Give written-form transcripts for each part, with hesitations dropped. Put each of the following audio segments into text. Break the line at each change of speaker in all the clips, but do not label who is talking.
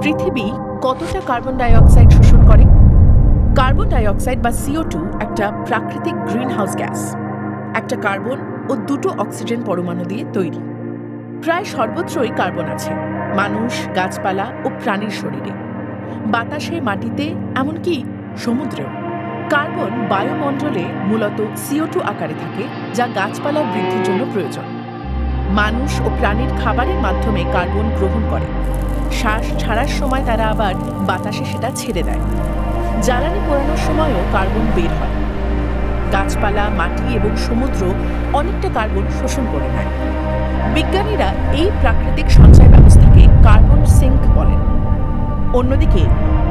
পৃথিবী কতটা carbon die oxide শোষণ করে? কার্বন ডাই অক্সাইড বা CO2 একটা প্রাকৃতিক গ্রিনহাউস গ্যাস। একটা কার্বন ও দুটো অক্সিজেন পরমাণু দিয়ে তৈরি। প্রায় সর্বত্রই কার্বন আছে, মানুষ, গাছপালা ও প্রাণীর শরীরে, বাতাসে, মাটিতে, এমনকি সমুদ্রেও। কার্বন বায়ুমণ্ডলে মূলত CO2 আকারে থাকে, যা গাছপালার বৃদ্ধির জন্য প্রয়োজন। মানুষ ও প্রাণীর খাবারের মাধ্যমে কার্বন গ্রহণ করে, শ্বাস ছাড়ার সময় তারা আবার বাতাসে সেটা ছেড়ে দেয়। জ্বালানি পোড়ানোর সময়ও কার্বন বের হয়। গাছপালা, মাটি এবং সমুদ্র অনেকটা কার্বন শোষণ করে নেয়। বিজ্ঞানীরা এই প্রাকৃতিক সঞ্চয় ব্যবস্থাকে কার্বন সিঙ্ক বলেন। অন্যদিকে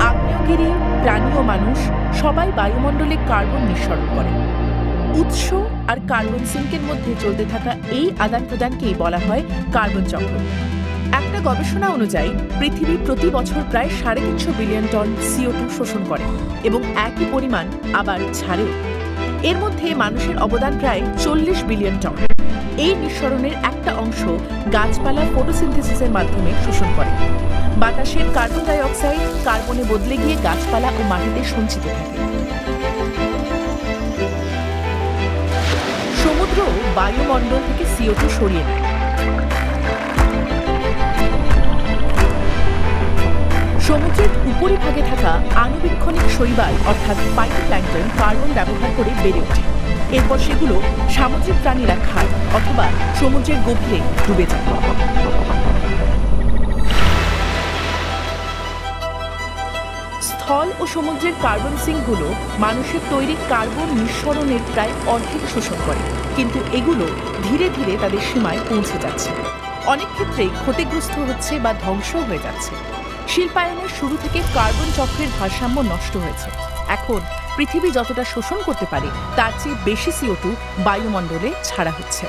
আগ্নেয়গিরি, প্রাণী ও মানুষ সবাই বায়ুমণ্ডলে কার্বন নিঃসরণ করে। উৎস আর কার্বন সিঙ্কের মধ্যে চলতে থাকা এই আদান প্রদানকেই বলা হয় কার্বন চক্র। একটা গবেষণা অনুযায়ী পৃথিবী প্রতি বছর প্রায় 350 বিলিয়ন টন CO2 শোষণ করে এবং একই পরিমাণ আবার ছাড়েও। এর মধ্যে মানুষের অবদান প্রায় 40 বিলিয়ন টন। এই নিঃসরণের একটা অংশ গাছপালা ফটোসিনথেসিসের মাধ্যমে শোষণ করে। বাতাসের কার্বন ডাই অক্সাইড কার্বনে বদলে গিয়ে গাছপালা ও মাটিতে সঞ্চিত থাকে। সমুদ্র বায়ুমণ্ডল থেকে CO2 সরিয়ে নেয়। সমুদ্রের উপরিভাগে থাকা আণুবীক্ষণিক শৈবাল অর্থাৎ ফাইটোপ্ল্যাঙ্কটন কার্বন ব্যবহার করে বেড়ে ওঠে। এরপর সেগুলো সামুদ্রিক প্রাণীরা খায় অথবা সমুদ্রের গভীরে ডুবে যায়। স্থল ও সমুদ্রের কার্বন সিঙ্কগুলো মানুষের তৈরি কার্বন নিঃসরণের প্রায় অর্ধেক শোষণ করে, কিন্তু এগুলো ধীরে ধীরে তাদের সীমায় পৌঁছে যাচ্ছে। অনেক ক্ষেত্রেই ক্ষতিগ্রস্ত হচ্ছে বা ধ্বংস হয়ে যাচ্ছে। শিল্পায়নের শুরু থেকে কার্বন চক্রের ভারসাম্য নষ্ট হয়েছে। এখন পৃথিবী যতটা শোষণ করতে পারে তার চেয়ে বেশি CO2 বায়ুমণ্ডলে ছাড়া হচ্ছে।